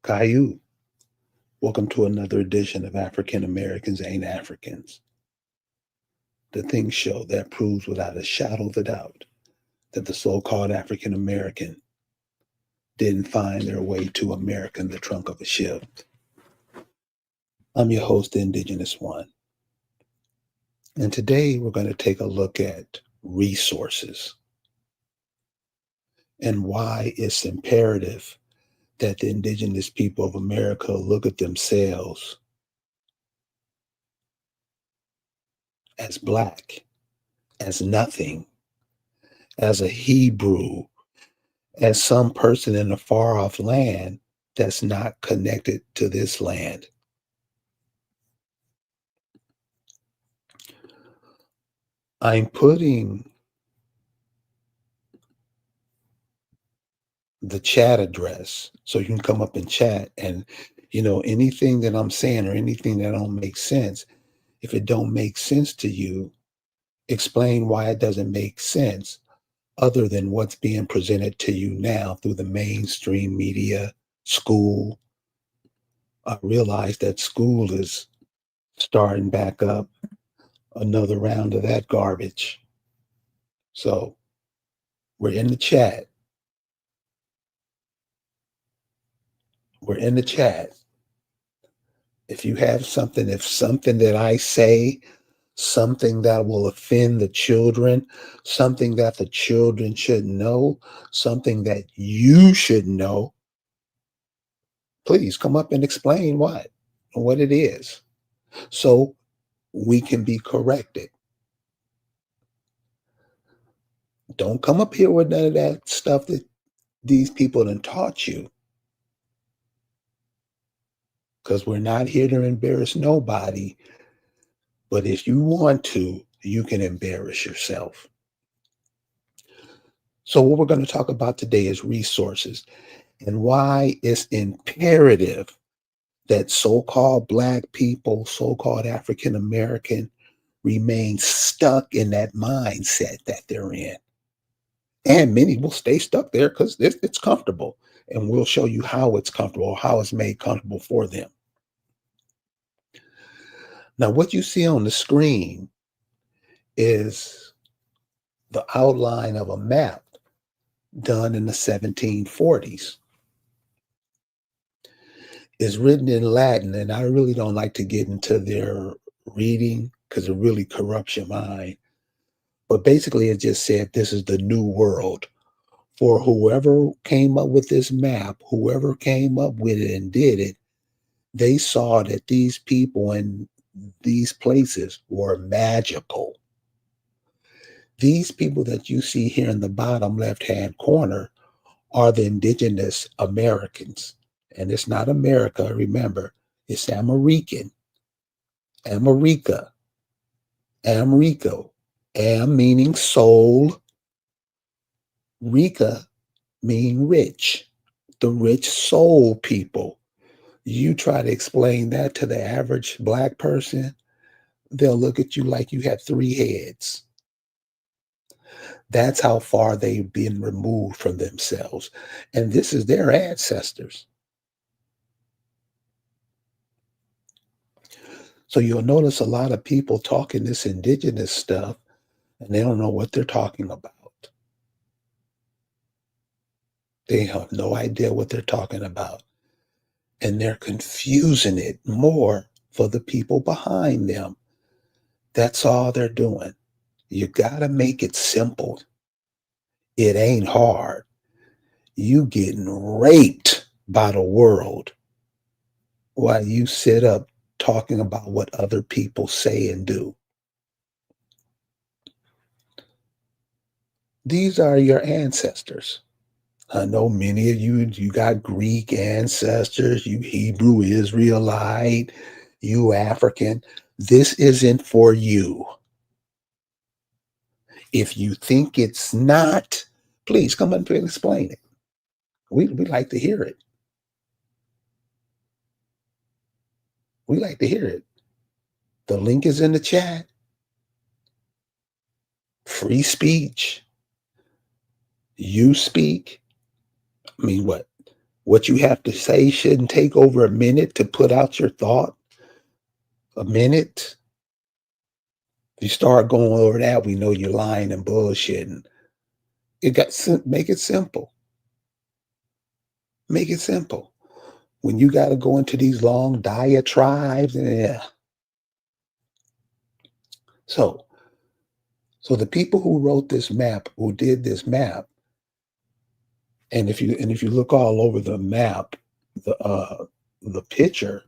Caillou. Welcome to another edition of African Americans Ain't Africans, the Think Show that proves without a shadow of a doubt that the so called African American didn't find their way to America in the trunk of a ship. I'm your host, the Indigenous One, and today we're going to take a look at resources and why it's imperative that the indigenous people of America look at themselves as Black, as nothing, as a Hebrew, as some person in a far off land that's not connected to this land. I'm putting the chat address so you can come up and chat, and anything that I'm saying or anything that don't make sense, if it don't make sense to you, explain why it doesn't make sense other than what's being presented to you now through the mainstream media, school. I realize that school is starting back up, another round of that garbage. So we're in the chat. We're in the chat. If you have something, if something that I say, something that will offend the children, something that the children should know, something that you should know, please come up and explain what it is, so we can be corrected. Don't come up here with none of that stuff that these people done taught you, because we're not here to embarrass nobody. But if you want to, you can embarrass yourself. So what we're going to talk about today is resources and why it's imperative that so-called Black people, so-called African American, remain stuck in that mindset that they're in. And many will stay stuck there because it's comfortable. And we'll show you how it's comfortable, how it's made comfortable for them. Now, what you see on the screen is the outline of a map done in the 1740s. It's written in Latin, and I really don't like to get into their reading because it really corrupts your mind. But basically, it just said this is the new world. For whoever came up with this map, whoever came up with it and did it, they saw that these people in these places were magical. These people that you see here in the bottom left-hand corner are the indigenous Americans. And it's not America, remember, it's American, America, Americo, Am meaning soul, Rika mean rich, the rich soul people. You try to explain that to the average Black person, they'll look at you like you had three heads. That's how far they've been removed from themselves. And this is their ancestors. So you'll notice a lot of people talking this indigenous stuff and they don't know what they're talking about. They have no idea what they're talking about. And they're confusing it more for the people behind them. That's all they're doing. You got to make it simple. It ain't hard. You getting raped by the world while you sit up talking about what other people say and do. These are your ancestors. I know many of you got Greek ancestors, you Hebrew Israelite, you African. This isn't for you. If you think it's not, please come up and explain it. We like to hear it. We like to hear it. The link is in the chat. Free speech. You speak. I mean, what? What you have to say shouldn't take over a minute to put out your thought. A minute. If you start going over that, we know you're lying and bullshitting. Make it simple. Make it simple. When you got to go into these long diatribes, yeah. So, so the people who wrote this map, who did this map, and if you look all over the map, the picture,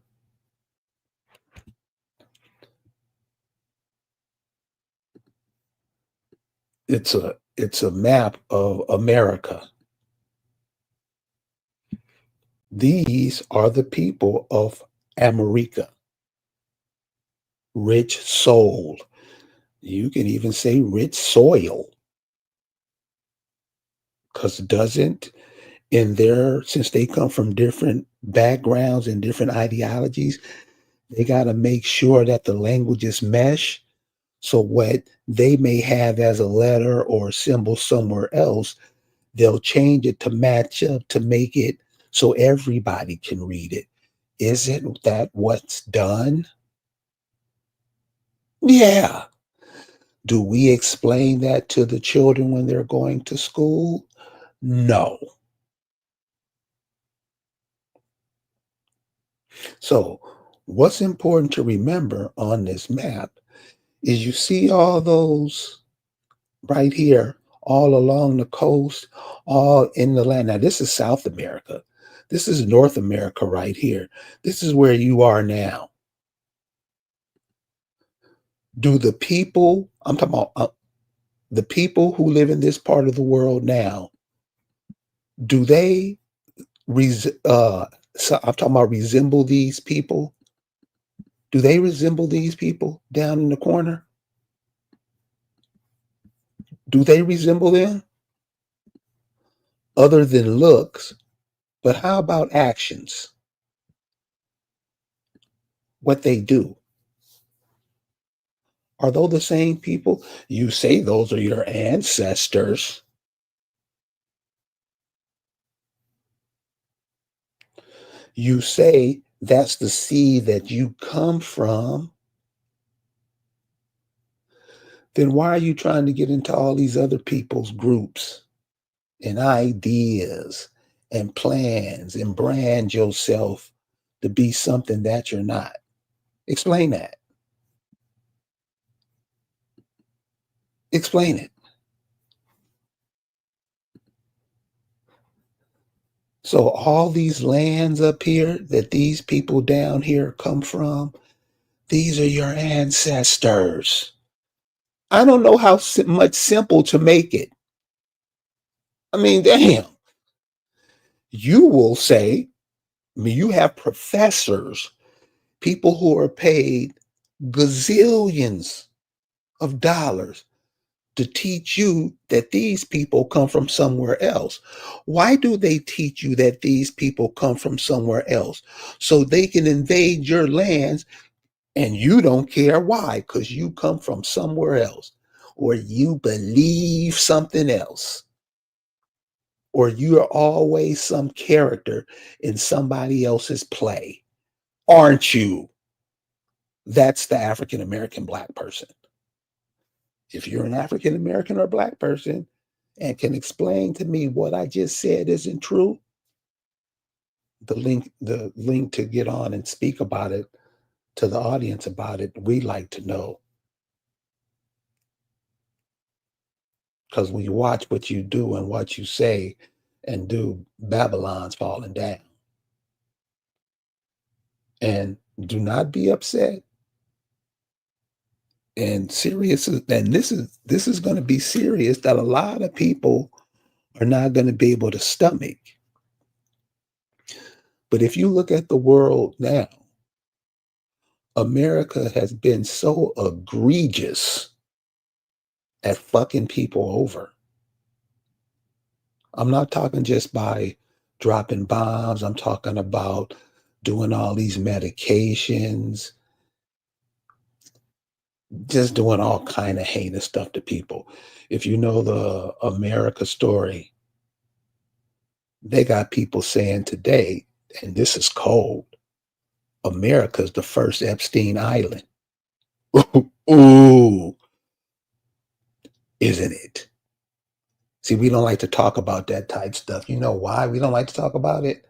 it's a map of America. These are the people of America, rich soul. You can even say rich soil, because doesn't in their since they come from different backgrounds and different ideologies, they got to make sure that the languages mesh. So what they may have as a letter or a symbol somewhere else, they'll change it to match up to make it so everybody can read it. Isn't that what's done? Yeah. Do we explain that to the children when they're going to school? No. So, what's important to remember on this map is you see all those right here, all along the coast, all in the land. Now, this is South America. This is North America right here. This is where you are now. Do the people, I'm talking about the people who live in this part of the world now, do they, so I'm talking about resemble these people? Do they resemble these people down in the corner? Do they resemble them other than looks? But how about actions? What they do? Are those the same people? You say those are your ancestors. You say that's the seed that you come from. Then why are you trying to get into all these other people's groups and ideas and plans and brand yourself to be something that you're not? Explain that. Explain it. So all these lands up here that these people down here come from, these are your ancestors. I don't know how much simple to make it. I mean, damn. You will say, I mean, you have professors, people who are paid gazillions of dollars to teach you that these people come from somewhere else. Why do they teach you that these people come from somewhere else? So they can invade your lands and you don't care why, because you come from somewhere else, or you believe something else, or you are always some character in somebody else's play, aren't you? That's the African American Black person. If you're an African American or Black person and can explain to me what I just said isn't true, the link to get on and speak about it to the audience about it, we like to know. Because when you watch what you do and what you say and do, Babylon's falling down. And do not be upset. And serious, and this is going to be serious that a lot of people are not going to be able to stomach. But if you look at the world now, America has been so egregious at fucking people over. I'm not talking just by dropping bombs. I'm talking about doing all these medications, just doing all kind of heinous stuff to people. If you know the America story, They got people saying today, and this is cold, America's the first Epstein Island. Ooh, isn't it? See, we don't like to talk about that type stuff. You know why we don't like to talk about it?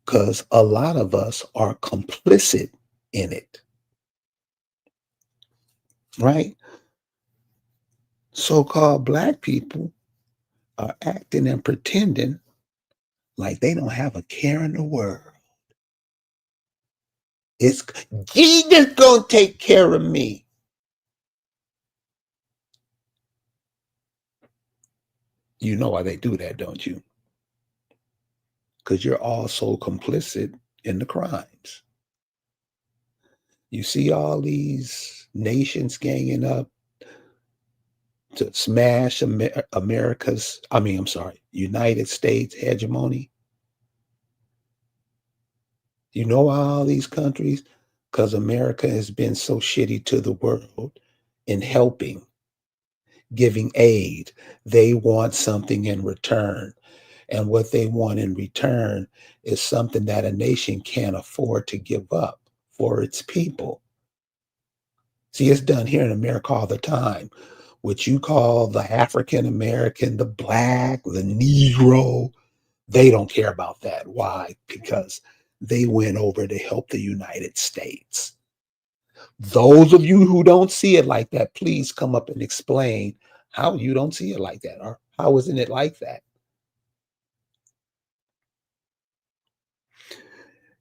Because a lot of us are complicit in it, right? So called black people are acting and pretending like they don't have a care in the world. It's Jesus gonna take care of me. You know why they do that, don't you? Because you're also complicit in the crimes. You see all these nations ganging up to smash United States hegemony. You know all these countries? Because America has been so shitty to the world in helping, giving aid. They want something in return. And what they want in return is something that a nation can't afford to give up for its people. See, it's done here in America all the time. What you call the African American, the black, the Negro, they don't care about that. Why? Because they went over to help the United States. Those of you who don't see it like that, please come up and explain how you don't see it like that, or how isn't it like that?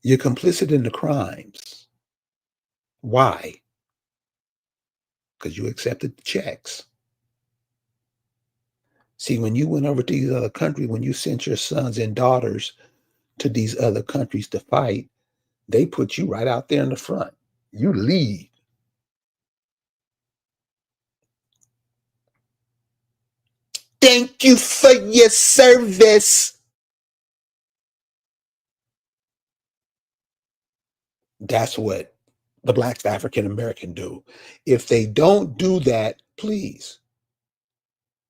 You're complicit in the crimes. Why? Because you accepted the checks. See, when you went over to these other countries, when you sent your sons and daughters to these other countries to fight, they put you right out there in the front. You lead. Thank you for your service. That's what the Black African American do. If they don't do that, please,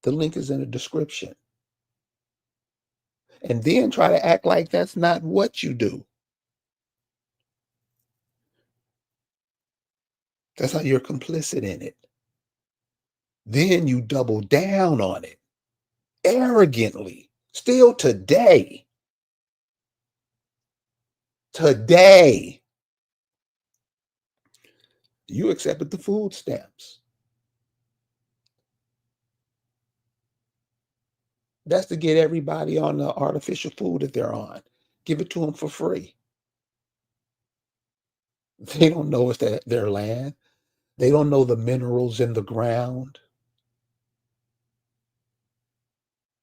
the link is in the description. And then try to act like that's not what you do. That's how you're complicit in it. Then you double down on it arrogantly. Still today. Today, you accepted the food stamps. That's to get everybody on the artificial food that they're on. Give it to them for free. They don't know it's their land. They don't know the minerals in the ground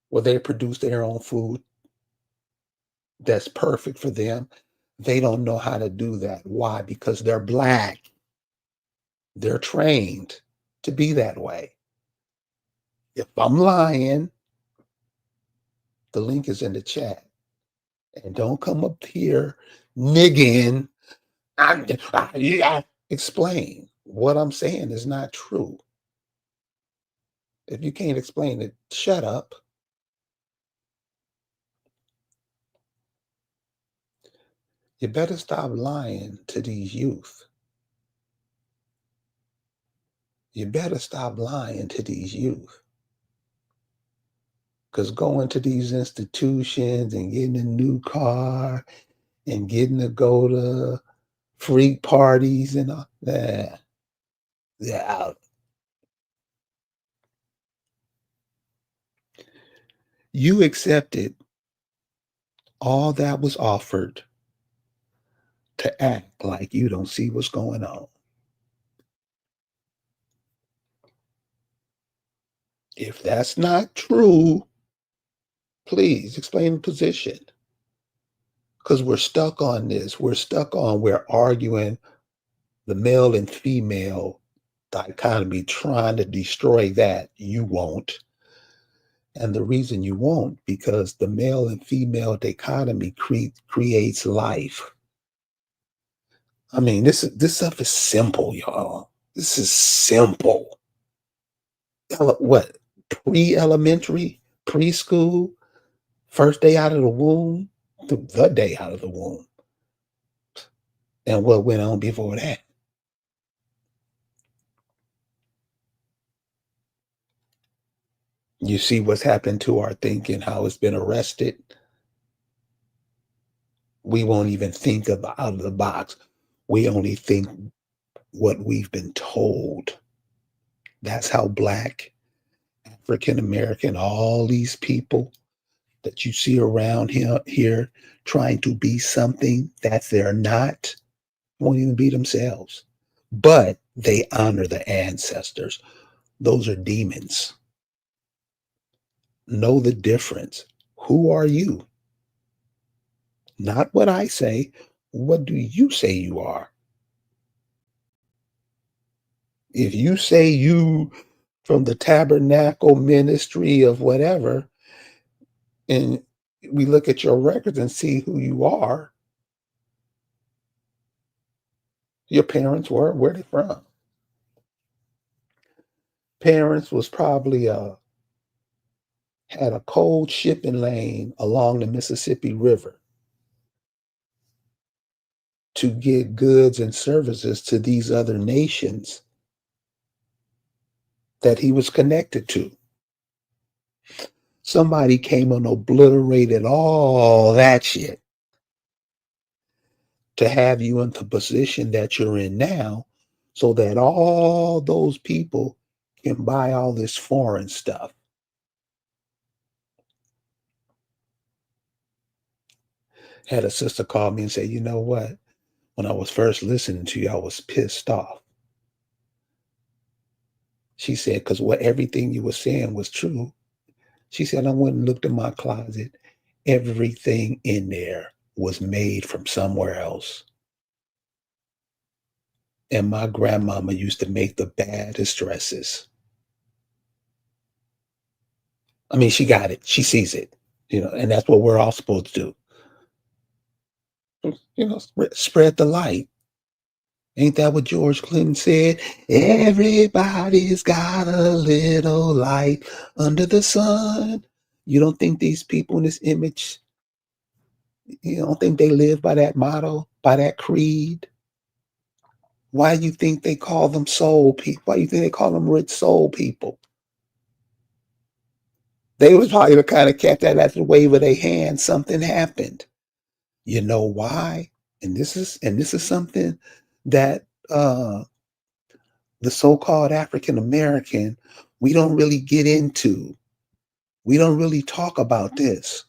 where they produce their own food that's perfect for them. They don't know how to do that. Why? Because they're black. They're trained to be that way. If I'm lying, the link is in the chat. And don't come up here nigging. Explain. What I'm saying is not true. If you can't explain it, shut up. You better stop lying to these youth. You better stop lying to these youth. Because going to these institutions and getting a new car and getting to go to freak parties and all that, they're out. You accepted all that was offered to act like you don't see what's going on. If that's not true, please explain the position. Because we're stuck on this. We're arguing the male and female dichotomy, trying to destroy that. You won't. And the reason you won't, because the male and female dichotomy creates life. I mean, this stuff is simple, y'all. This is simple. What? Pre-elementary, preschool, First day out of the womb, the day out of the womb, and what went on before that. You see what's happened to our thinking, how it's been arrested. We won't even think of out of the box. We only think what we've been told. That's how Black, African American, all these people that you see around here trying to be something that they're not, won't even be themselves. But they honor the ancestors. Those are demons. Know the difference. Who are you? Not what I say. What do you say you are? If you say you from the tabernacle ministry of whatever, and we look at your records and see who you are, your parents were, where they from? Parents was probably had a cold shipping lane along the Mississippi River to get goods and services to these other nations that he was connected to. Somebody came and obliterated all that shit to have you in the position that you're in now so that all those people can buy all this foreign stuff. Had a sister call me and say, you know what? When I was first listening to you, I was pissed off. She said, because what everything you were saying was true. She said, I went and looked in my closet. Everything in there was made from somewhere else. And my grandmama used to make the baddest dresses. I mean, she got it. She sees it, and that's what we're all supposed to do. Spread the light. Ain't that what George Clinton said? Everybody's got a little light under the sun. You don't think these people in this image, you don't think they live by that motto, by that creed? Why do you think they call them soul people? Why do you think they call them rich soul people? They was probably the kind of cat that at the wave of their hand, something happened. You know why? And this is something that the so-called African American, we don't really get into. We don't really talk about this.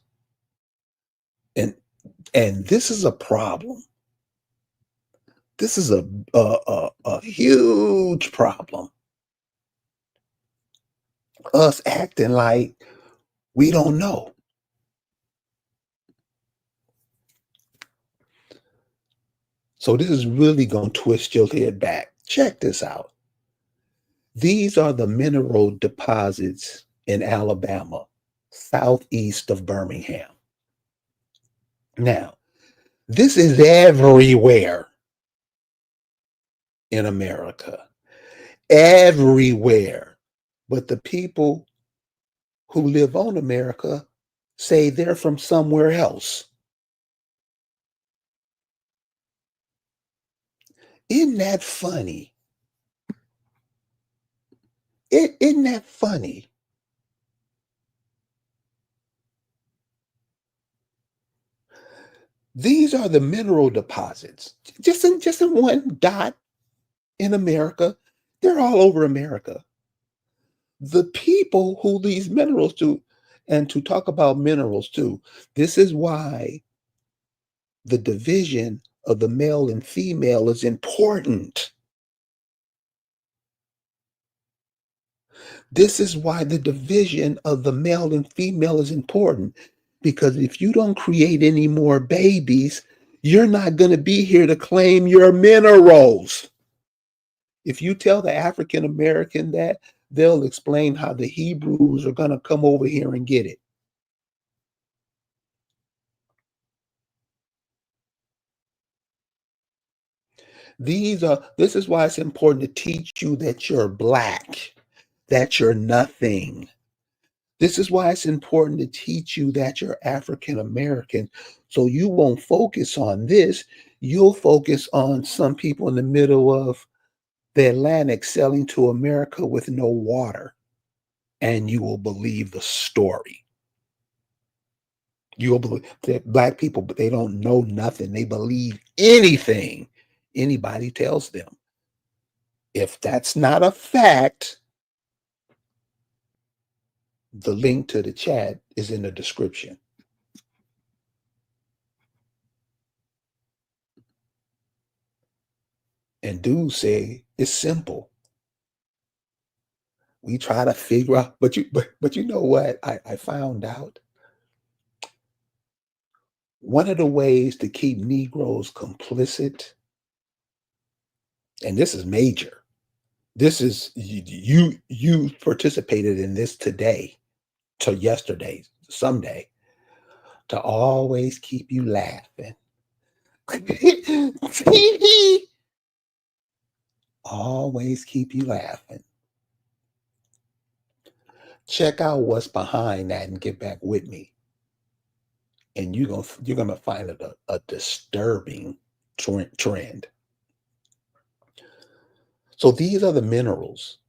And this is a problem. This is a huge problem. Us acting like we don't know. So this is really going to twist your head back. Check this out. These are the mineral deposits in Alabama, southeast of Birmingham. Now, this is everywhere in America, everywhere. But the people who live on America say they're from somewhere else. Isn't that funny? Isn't that funny? These are the mineral deposits, just in one dot in America. They're all over America. The people who these minerals to, and to talk about minerals too, this is why the division of the male and female is important. This is why the division of the male and female is important. Because if you don't create any more babies, you're not going to be here to claim your minerals. If you tell the African American that, they'll explain how the Hebrews are going to come over here and get it. This is why it's important to teach you that you're Black, that you're nothing, This is why it's important to teach you that you're African American. So you won't focus on this. You'll focus on some people in the middle of the Atlantic selling to America with no water, and you will believe the story. You will believe that black people, but they don't know nothing. They believe anything anybody tells them. If that's not a fact, the link to the chat is in the description. And dudes say it's simple. We try to figure out, but you know what? I found out one of the ways to keep Negroes complicit, and this is major. This is you participated in this today to yesterday, someday, to always keep you laughing. Always keep you laughing. Check out what's behind that and get back with me. And you're gonna find it a disturbing trend. So these are the minerals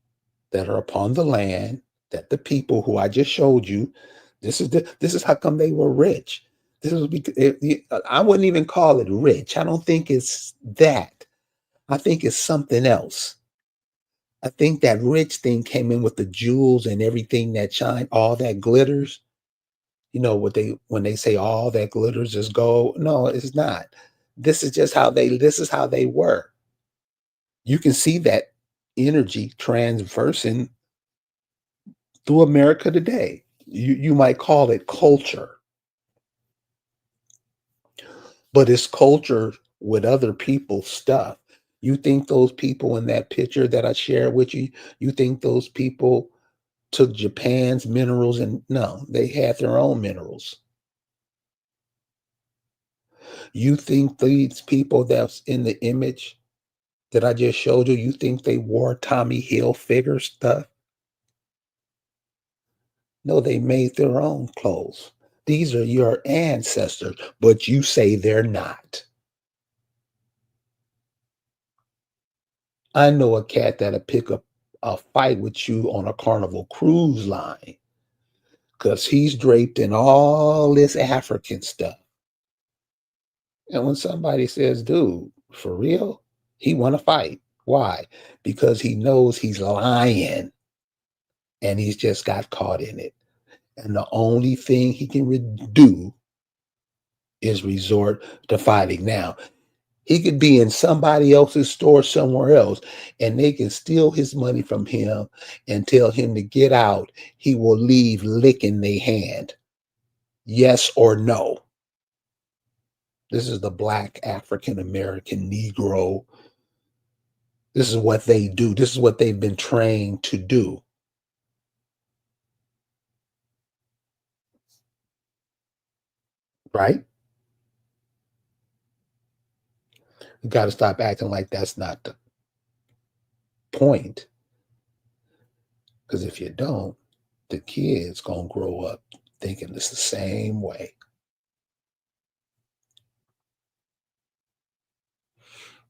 that are upon the land that the people who I just showed you, this is how come they were rich. This is because I wouldn't even call it rich. I don't think it's that. I think it's something else. I think that rich thing came in with the jewels and everything that shine, all that glitters. You know what they when they say all that glitters is gold. No, it's not. This is how they were. You can see that energy transversing through America today. You might call it culture, but it's culture with other people's stuff. You think those people in that picture that I shared with you, you think those people took Japan's minerals and no, they had their own minerals. You think these people that's in the image that I just showed you, you think they wore Tommy Hilfiger stuff? No, they made their own clothes. These are your ancestors, but you say they're not. I know a cat that'll pick up a fight with you on a Carnival cruise line because he's draped in all this African stuff. And when somebody says, dude, for real, he want to fight. Why? Because he knows he's lying and he's just got caught in it. And the only thing he can do is resort to fighting. Now, he could be in somebody else's store somewhere else and they can steal his money from him and tell him to get out. He will leave licking their hand. Yes or no. This is the Black African American Negro. This is what they do. This is what they've been trained to do. Right? You got to stop acting like that's not the point. Because if you don't, the kids going to grow up thinking it's the same way.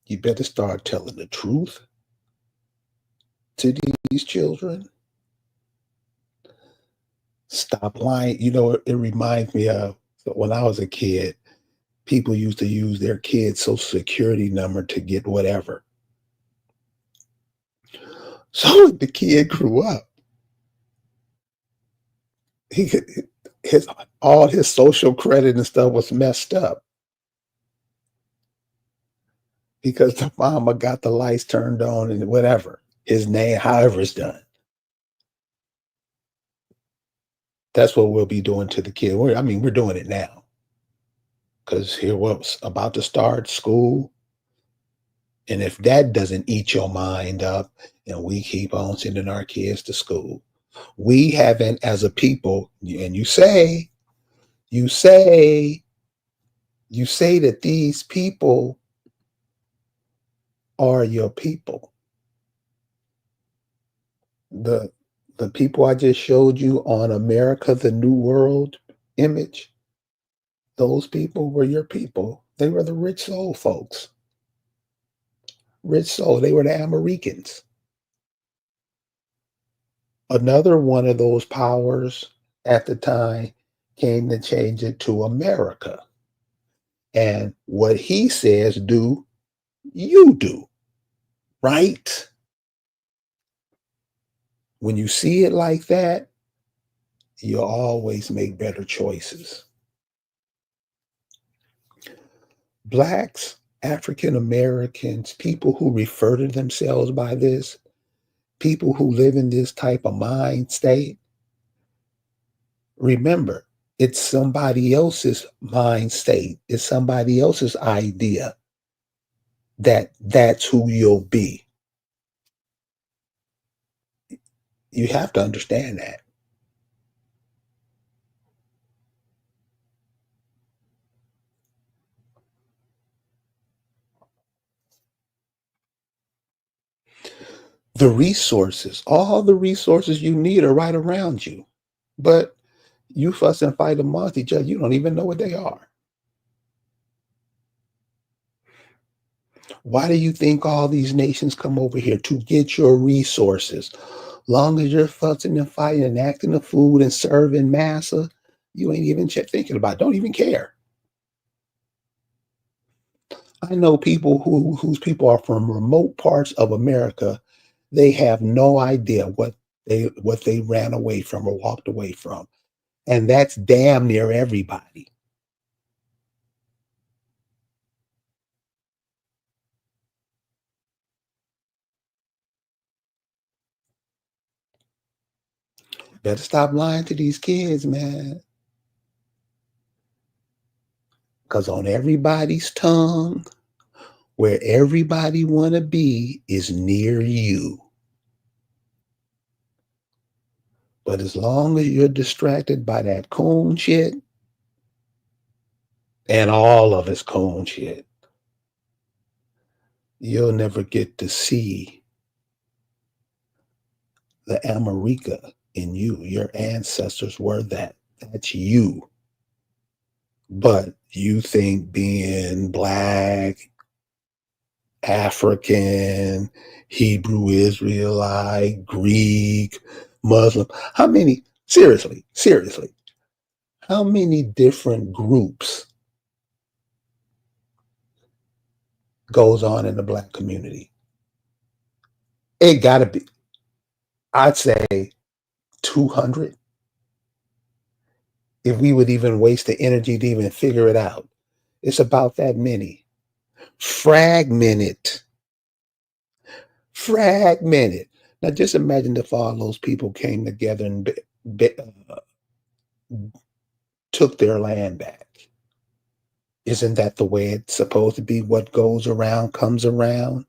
You better start telling the truth to these children. Stop lying. You know, it reminds me of when I was a kid, people used to use their kids' social security number to get whatever. So the kid grew up. He his all his social credit and stuff was messed up because the mama got the lights turned on and whatever. His name, however it's done. That's what we'll be doing to the kid. I mean, we're doing it now because here was about to start school. And if that doesn't eat your mind up and we keep on sending our kids to school, we haven't, as a people, and you say, you say that these people are your people. The The people I just showed you on America, the New World image, those people were your people. They were the rich soul folks. Rich soul. They were the Americans. Another one of those powers at the time came to change it to America. And what he says do, you do, right? When you see it like that, you'll always make better choices. Blacks, African Americans, people who refer to themselves by this, people who live in this type of mind state, remember, it's somebody else's mind state. It's somebody else's idea that that's who you'll be. You have to understand that. The resources, all the resources you need are right around you. But you fuss and fight amongst each other. You don't even know what they are. Why do you think all these nations come over here to get your resources? Long as you're fussing and fighting and acting a fool and serving massa, you ain't even thinking about it. Don't even care. I know people whose people are from remote parts of America. They have no idea what they ran away from or walked away from. And that's damn near everybody. Better stop lying to these kids, man. Because on everybody's tongue, where everybody want to be is near you. But as long as you're distracted by that coon shit, and all of it's coon shit, you'll never get to see the America in you. Your ancestors were that. That's you. But you think being black, African, Hebrew Israelite, Greek, Muslim, seriously, how many different groups goes on in the black community? It got to be, I'd say 200, if we would even waste the energy to even figure it out. It's about that many. Fragmented. Fragmented. Now just imagine if all those people came together and took their land back. Isn't that the way it's supposed to be? What goes around comes around.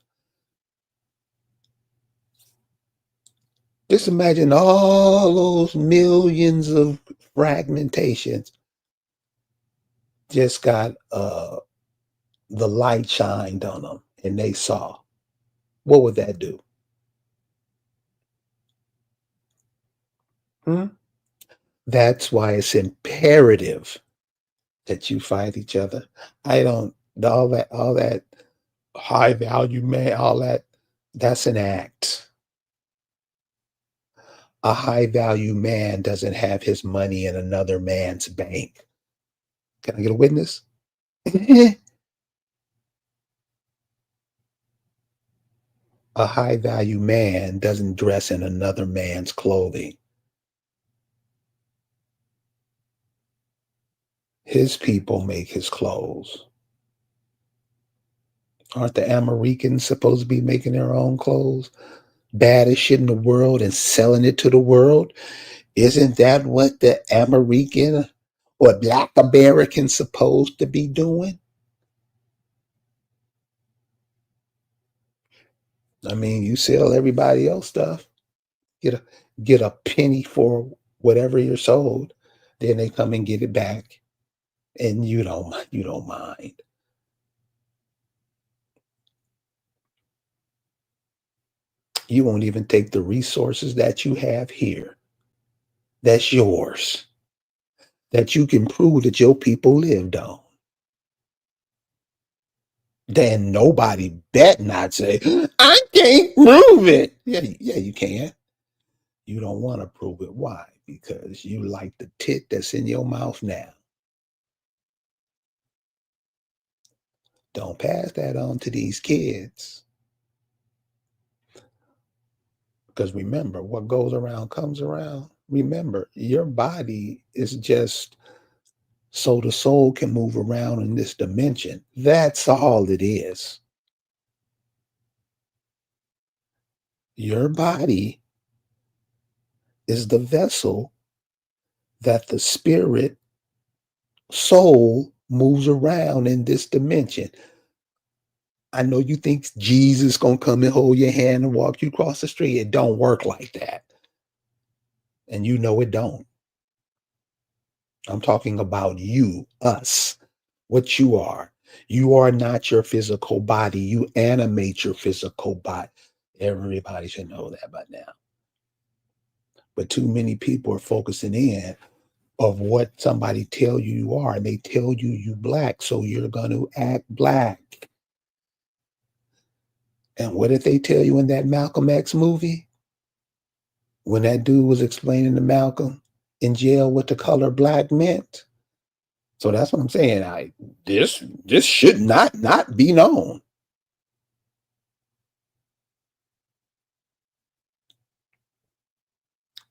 Just imagine all those millions of fragmentations just got the light shined on them and they saw. What would that do? Hmm? That's why it's imperative that you fight each other. I don't all that high value man, all that, that's an act. A high value man doesn't have his money in another man's bank. Can I get a witness? A high value man doesn't dress in another man's clothing. His people make his clothes. Aren't the Americans supposed to be making their own clothes? Baddest shit in the world and selling it to the world? Isn't that what the American or Black Americans supposed to be doing? I mean, you sell everybody else stuff, get a get a penny for whatever you're sold, then they come and get it back, and you don't mind. You won't even take the resources that you have here, that's yours, that you can prove that your people lived on. Then nobody bet not say, I can't prove it. Yeah, you can. You don't want to prove it. Why? Because you like the tit that's in your mouth now. Don't pass that on to these kids. Because remember, what goes around comes around. Remember, your body is just so the soul can move around in this dimension. That's all it is. Your body is the vessel that the spirit soul moves around in this dimension. I know you think Jesus gonna come and hold your hand and walk you across the street. It don't work like that. And you know it don't. I'm talking about you, us, what you are. You are not your physical body. You animate your physical body. Everybody should know that by now. But too many people are focusing in of what somebody tell you are, and they tell you black, so you're going to act black. And what did they tell you in that Malcolm X movie? When that dude was explaining to Malcolm in jail what the color black meant. So that's what I'm saying. This should not be known.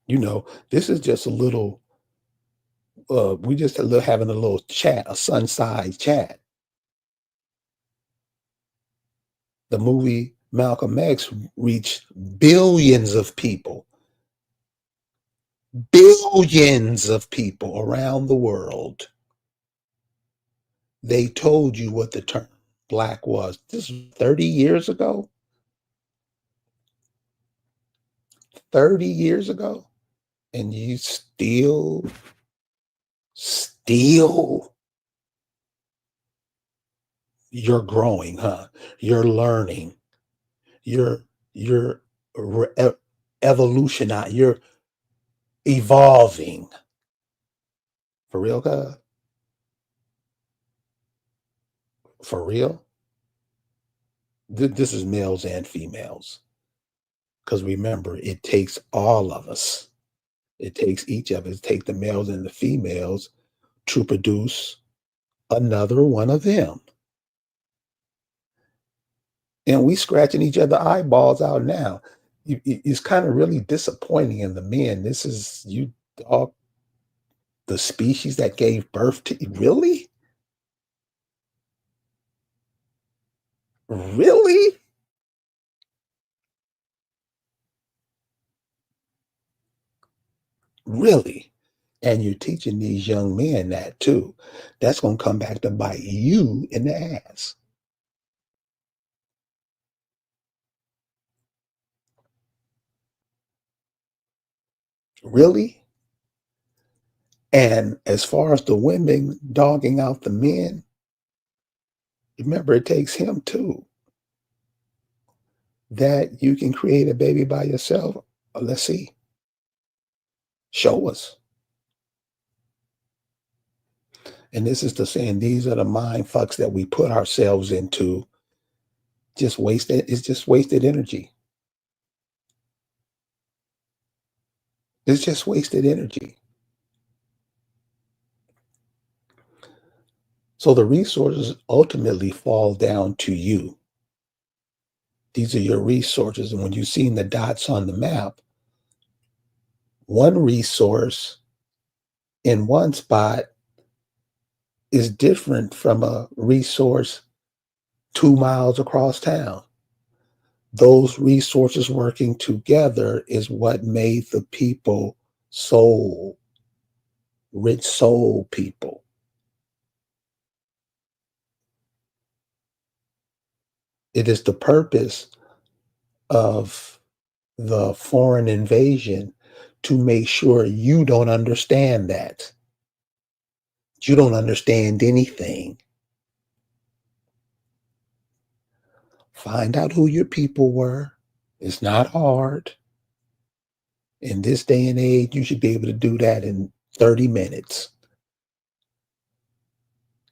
You know, this is just a little. We just having a little chat, a sun-side chat. The movie Malcolm X reached billions of people around the world. They told you what the term black was. This was 30 years ago. 30 years ago. And you still, you're growing, huh? You're learning. You're evolutionizing. You're evolving. For real, cuz? For real? This is males and females. Because remember, it takes all of us. It takes each of us, take the males and the females to produce another one of them. And we scratching each other eyeballs out now. It's kind of really disappointing in the men. This is you all the species that gave birth to you. Really? Really? Really? And you're teaching these young men that too. That's going to come back to bite you in the ass. Really? And as far as the women dogging out the men, remember it takes him too. That you can create a baby by yourself. Let's see. Show us. And this is the saying, these are the mind fucks that we put ourselves into. It's just wasted energy. It's just wasted energy. So the resources ultimately fall down to you. These are your resources. And when you've seen the dots on the map, one resource in one spot is different from a resource 2 miles across town. Those resources working together is what made the people rich soul people. It is the purpose of the foreign invasion to make sure you don't understand that. You don't understand anything. Find out who your people were. It's not hard. In this day and age, you should be able to do that in 30 minutes.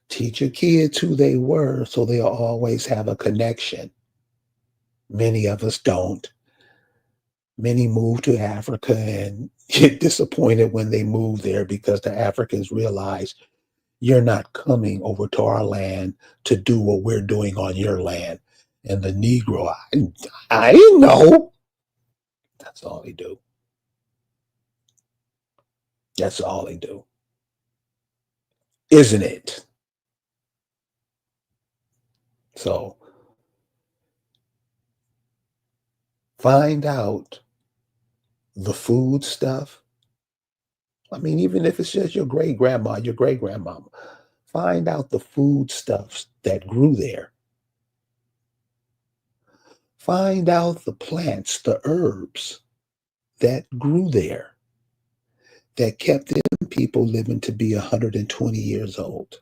Teach your kids who they were so they'll always have a connection. Many of us don't. Many move to Africa and get disappointed when they move there because the Africans realize you're not coming over to our land to do what we're doing on your land. And the Negro, I didn't know. That's all they do. That's all they do. Isn't it? So find out the food stuff. I mean, even if it's just your great grandma, your great grandmama, find out the food stuffs that grew there. Find out the plants, the herbs that grew there that kept them people living to be 120 years old.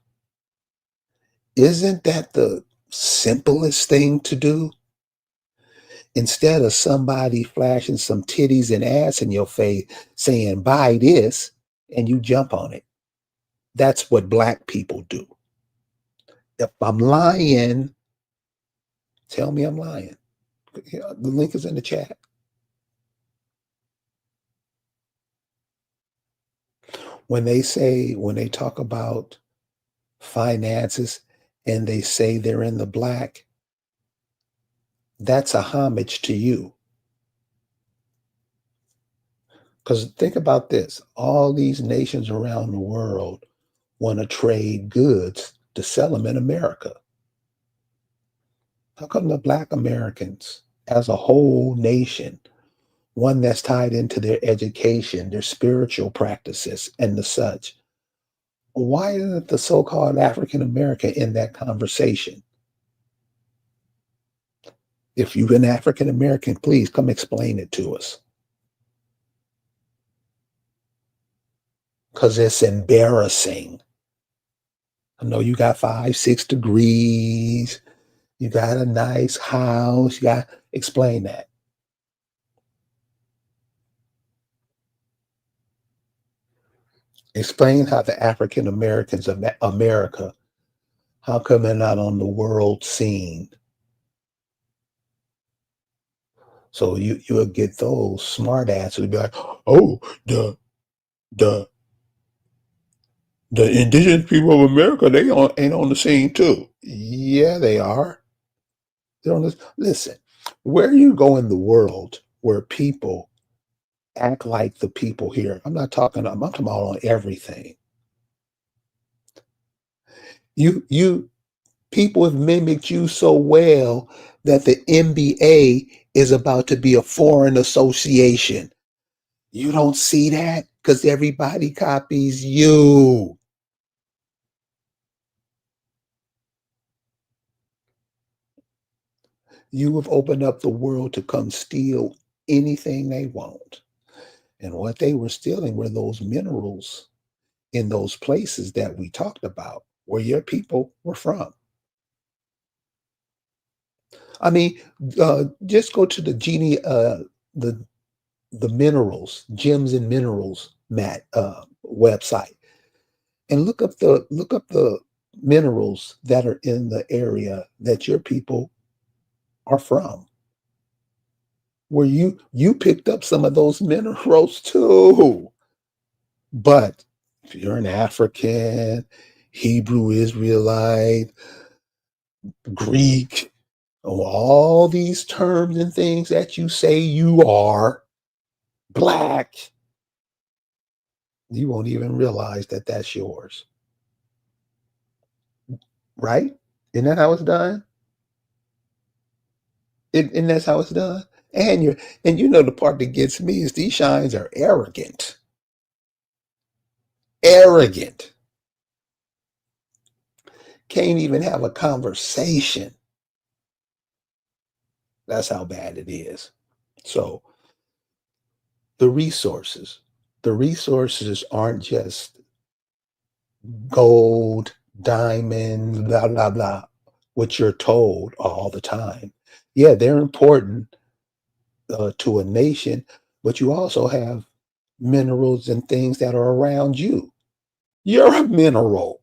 Isn't that the simplest thing to do? Instead of somebody flashing some titties and ass in your face saying, buy this, and you jump on it. That's what Black people do. If I'm lying, tell me I'm lying. The link is in the chat. When they talk about finances and they say they're in the Black, that's a homage to you. Because think about this, all these nations around the world want to trade goods to sell them in America. How come the Black Americans, as a whole nation, one that's tied into their education, their spiritual practices, and the such, why isn't the so-called African American in that conversation? If you're an African American, please come explain it to us. Because it's embarrassing. I know you got 5, 6 degrees, you got a nice house, you got explain that. Explain how the African Americans of America, how come they're not on the world scene? So you'll get those smart asses who'll be like, oh, the the indigenous people of America, ain't on the scene too. Yeah, they are. They're on this. Listen, where you go in the world where people act like the people here, I'm talking about on everything. You people have mimicked you so well that the NBA is about to be a foreign association. You don't see that because everybody copies you. You have opened up the world to come steal anything they want. And what they were stealing were those minerals in those places that we talked about, where your people were from. I mean, just go to the the minerals, gems and minerals, website, and look up the minerals that are in the area that your people are from. Where you picked up some of those minerals too. But if you're an African, Hebrew Israelite, Greek, all these terms and things that you say you are, Black, you won't even realize that that's yours. Right? Isn't that how it's done? And that's how it's done. And you know the part that gets me is these shines are arrogant. Arrogant. Can't even have a conversation. That's how bad it is. So the resources, the resources aren't just gold, diamond, blah, blah, blah, what you're told all the time. Yeah, they're important, to a nation, but you also have minerals and things that are around you. You're a mineral.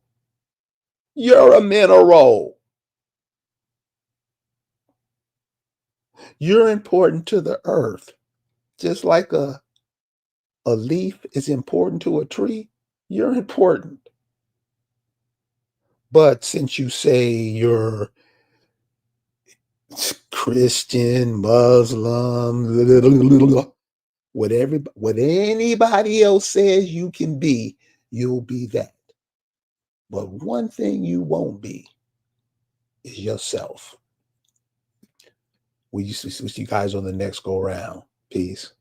You're a mineral. You're important to the earth. Just like a leaf is important to a tree, you're important. But since you say you're Christian, Muslim, what anybody else says you can be, you'll be that. But one thing you won't be is yourself. We used to see you guys on the next go round. Peace.